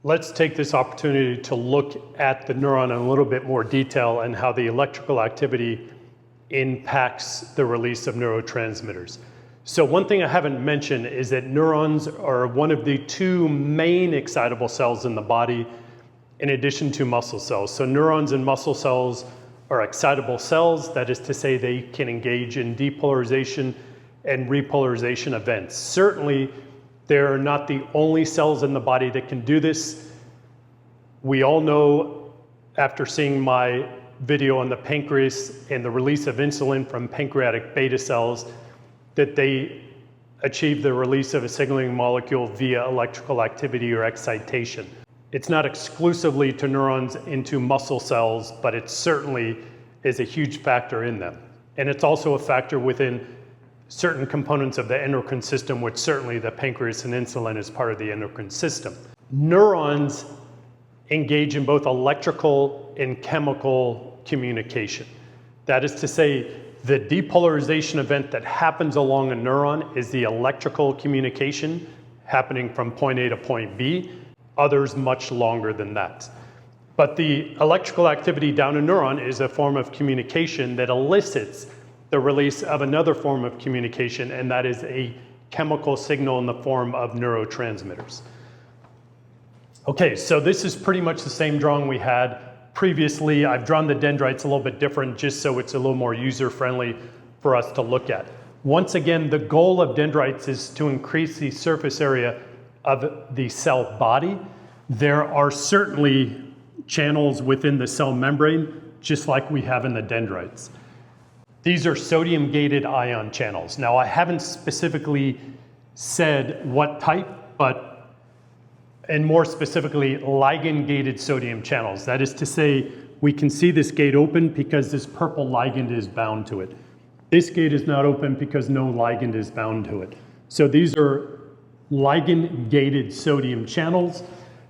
Let's take this opportunity to look at the neuron in a little bit more detail and how the electrical activity impacts the release of neurotransmitters. So one thing I haven't mentioned is that neurons are one of the two main excitable cells in the body in addition to muscle cells. So neurons and muscle cells are excitable cells. That is to say they can engage in depolarization and repolarization events. Certainly, they're not the only cells in the body that can do this. We all know, after seeing my video on the pancreas and the release of insulin from pancreatic beta cells, that they achieve the release of a signaling molecule via electrical activity or excitation. It's not exclusively to neurons into muscle cells, but it certainly is a huge factor in them. And it's also a factor within certain components of the endocrine system, which certainly the pancreas and insulin is part of the endocrine system. Neurons engage in both electrical and chemical communication. That is to say, the depolarization event that happens along a neuron is the electrical communication happening from point A to point B, others much longer than that. But the electrical activity down a neuron is a form of communication that elicits the release of another form of communication, and that is a chemical signal in the form of neurotransmitters. Okay, so this is pretty much the same drawing we had previously. I've drawn the dendrites a little bit different just so it's a little more user-friendly for us to look at. Once again, the goal of dendrites is to increase the surface area of the cell body. There are certainly channels within the cell membrane, just like we have in the dendrites. These are sodium-gated ion channels. Now, I haven't specifically said what type, and more specifically, ligand-gated sodium channels. That is to say, we can see this gate open because this purple ligand is bound to it. This gate is not open because no ligand is bound to it. So these are ligand-gated sodium channels.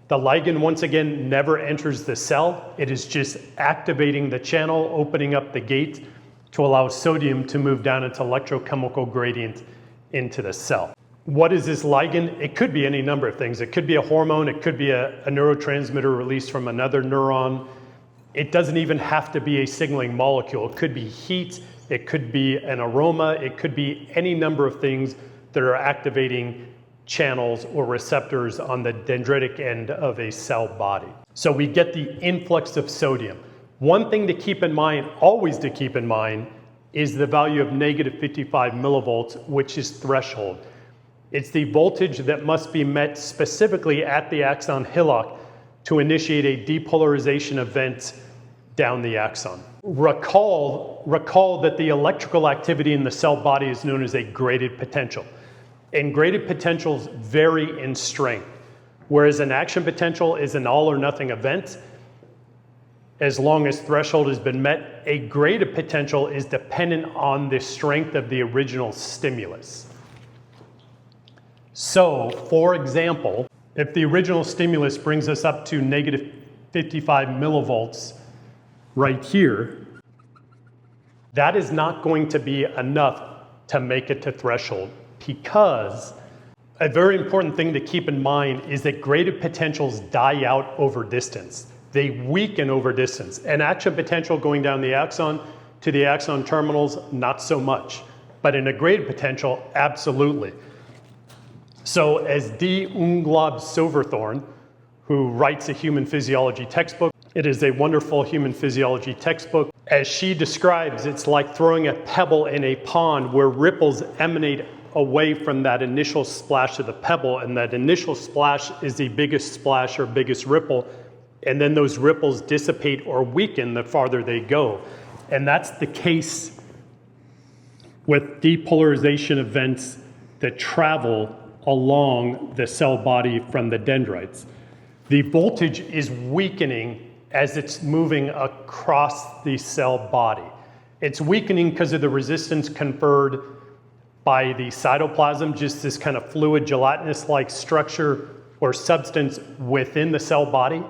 The ligand, once again, never enters the cell. It is just activating the channel, opening up the gate to allow sodium to move down its electrochemical gradient into the cell. What is this ligand? It could be any number of things. It could be a hormone, it could be a neurotransmitter released from another neuron. It doesn't even have to be a signaling molecule. It could be heat, it could be an aroma, it could be any number of things that are activating channels or receptors on the dendritic end of a cell body. So we get the influx of sodium. One thing to keep in mind, always to keep in mind, is the value of -55 millivolts, which is threshold. It's the voltage that must be met specifically at the axon hillock to initiate a depolarization event down the axon. Recall that the electrical activity in the cell body is known as a graded potential. And graded potentials vary in strength, whereas an action potential is an all or nothing event. As long as threshold has been met, a graded potential is dependent on the strength of the original stimulus. So, for example, if the original stimulus brings us up to -55 millivolts right here, that is not going to be enough to make it to threshold, because a very important thing to keep in mind is that graded potentials die out over distance. They weaken over distance. An action potential going down the axon to the axon terminals, not so much. But in a graded potential, absolutely. So as D. Unglaub Silverthorne, who writes a human physiology textbook, it is a wonderful human physiology textbook. As she describes, it's like throwing a pebble in a pond where ripples emanate away from that initial splash of the pebble, and that initial splash is the biggest splash or biggest ripple, and then those ripples dissipate or weaken the farther they go. And that's the case with depolarization events that travel along the cell body from the dendrites. The voltage is weakening as it's moving across the cell body. It's weakening because of the resistance conferred by the cytoplasm, just this kind of fluid gelatinous-like structure or substance within the cell body.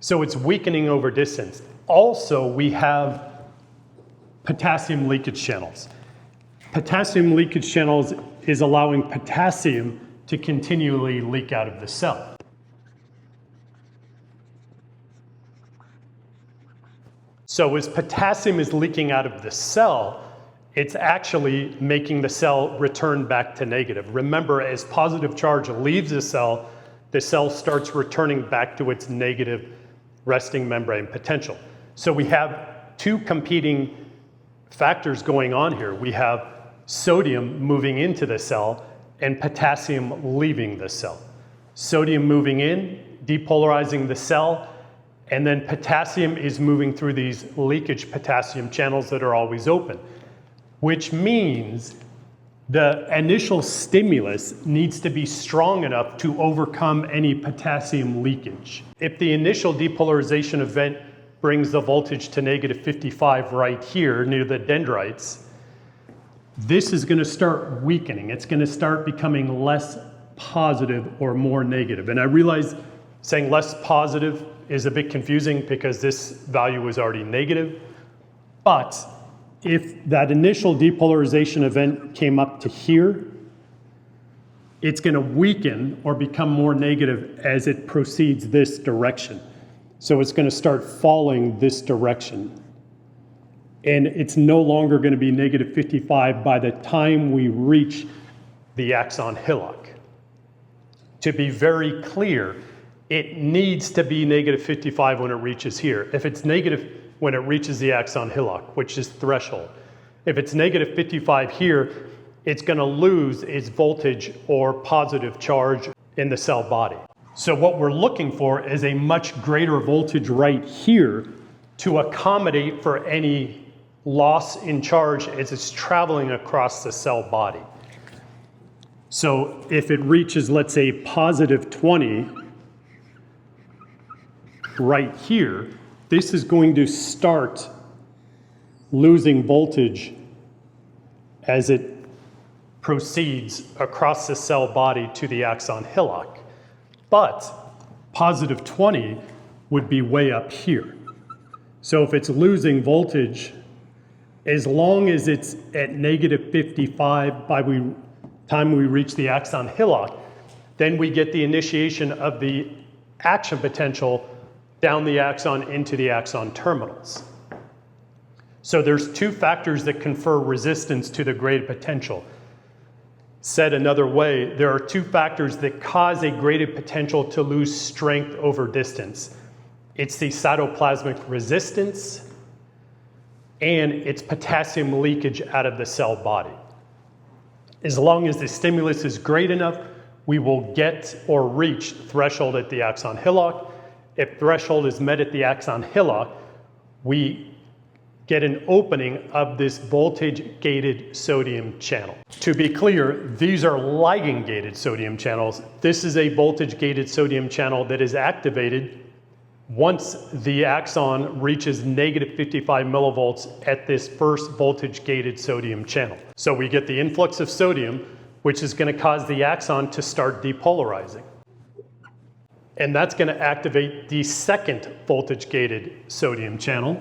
So it's weakening over distance. Also, we have potassium leakage channels. Potassium leakage channels is allowing potassium to continually leak out of the cell. So as potassium is leaking out of the cell, it's actually making the cell return back to negative. Remember, as positive charge leaves the cell starts returning back to its negative resting membrane potential. So we have two competing factors going on here. We have sodium moving into the cell and potassium leaving the cell. Sodium moving in, depolarizing the cell, and then potassium is moving through these leakage potassium channels that are always open, which means the initial stimulus needs to be strong enough to overcome any potassium leakage. If the initial depolarization event brings the voltage to negative 55 right here near the dendrites, this is going to start weakening. It's going to start becoming less positive or more negative. And I realize saying less positive is a bit confusing because this value is already negative, but if that initial depolarization event came up to here, it's going to weaken or become more negative as it proceeds this direction. So it's going to start falling this direction. And it's no longer going to be negative 55 by the time we reach the axon hillock. To be very clear, it needs to be negative 55 when it reaches here. If it's negative when it reaches the axon hillock, which is threshold. If it's negative 55 here, it's going to lose its voltage or positive charge in the cell body. So what we're looking for is a much greater voltage right here to accommodate for any loss in charge as it's traveling across the cell body. So if it reaches, let's say, positive 20 right here, this is going to start losing voltage as it proceeds across the cell body to the axon hillock. But positive 20 would be way up here. So if it's losing voltage, as long as it's at negative 55 by the time we reach the axon hillock, then we get the initiation of the action potential down the axon into the axon terminals. So there's two factors that confer resistance to the graded potential. Said another way, there are two factors that cause a graded potential to lose strength over distance. It's the cytoplasmic resistance and it's potassium leakage out of the cell body. As long as the stimulus is great enough, we will get or reach threshold at the axon hillock. If threshold is met at the axon hillock, we get an opening of this voltage-gated sodium channel. To be clear, these are ligand-gated sodium channels. This is a voltage-gated sodium channel that is activated once the axon reaches negative 55 millivolts at this first voltage-gated sodium channel. So we get the influx of sodium, which is going to cause the axon to start depolarizing. And that's going to activate the second voltage-gated sodium channel.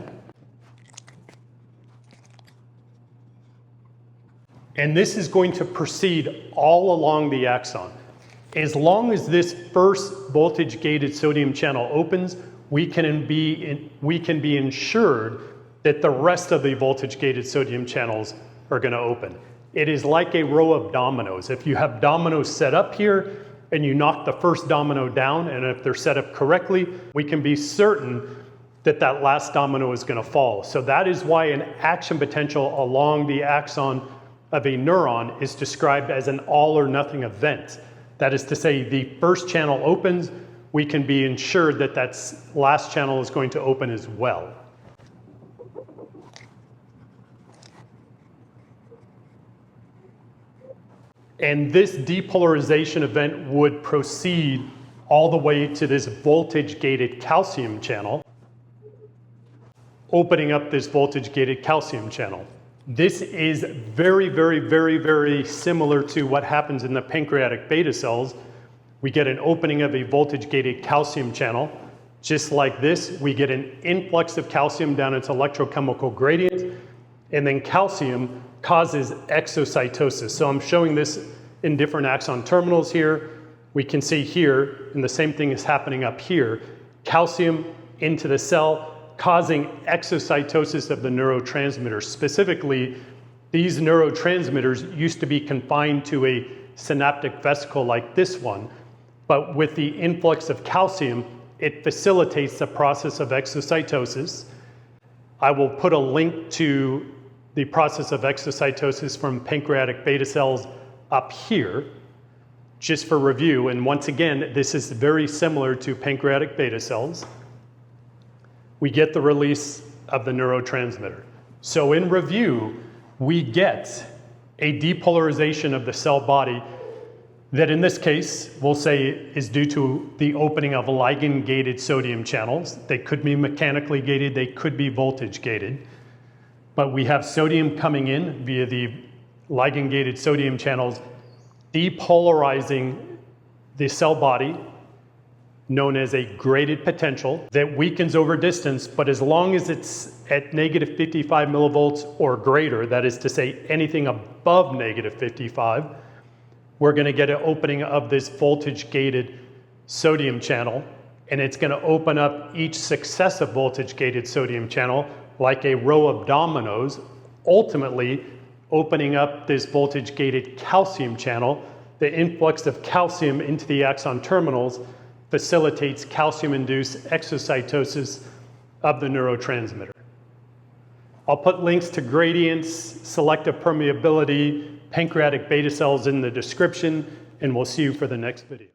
And this is going to proceed all along the axon. As long as this first voltage-gated sodium channel opens, we can be ensured that the rest of the voltage-gated sodium channels are going to open. It is like a row of dominoes. If you have dominoes set up here, and you knock the first domino down, and if they're set up correctly, we can be certain that that last domino is going to fall. So that is why an action potential along the axon of a neuron is described as an all or nothing event. That is to say, the first channel opens, we can be ensured that that last channel is going to open as well. And this depolarization event would proceed all the way to this voltage-gated calcium channel, opening up this voltage-gated calcium channel. This is very, very, very, very similar to what happens in the pancreatic beta cells. We get an opening of a voltage-gated calcium channel. Just like this, we get an influx of calcium down its electrochemical gradient, and then calcium causes exocytosis. So I'm showing this in different axon terminals here. We can see here, and the same thing is happening up here. Calcium into the cell causing exocytosis of the neurotransmitters. Specifically, these neurotransmitters used to be confined to a synaptic vesicle like this one, but with the influx of calcium, it facilitates the process of exocytosis. I will put a link to the process of exocytosis from pancreatic beta cells up here, just for review. And once again, this is very similar to pancreatic beta cells. We get the release of the neurotransmitter. So in review, we get a depolarization of the cell body that in this case, we'll say is due to the opening of ligand-gated sodium channels. They could be mechanically gated, they could be voltage gated. But we have sodium coming in via the ligand-gated sodium channels, depolarizing the cell body, known as a graded potential, that weakens over distance, but as long as it's at negative 55 millivolts or greater, that is to say anything above negative 55, we're going to get an opening of this voltage-gated sodium channel, and it's going to open up each successive voltage-gated sodium channel like a row of dominoes, ultimately opening up this voltage-gated calcium channel. The influx of calcium into the axon terminals facilitates calcium-induced exocytosis of the neurotransmitter. I'll put links to gradients, selective permeability, pancreatic beta cells in the description, and we'll see you for the next video.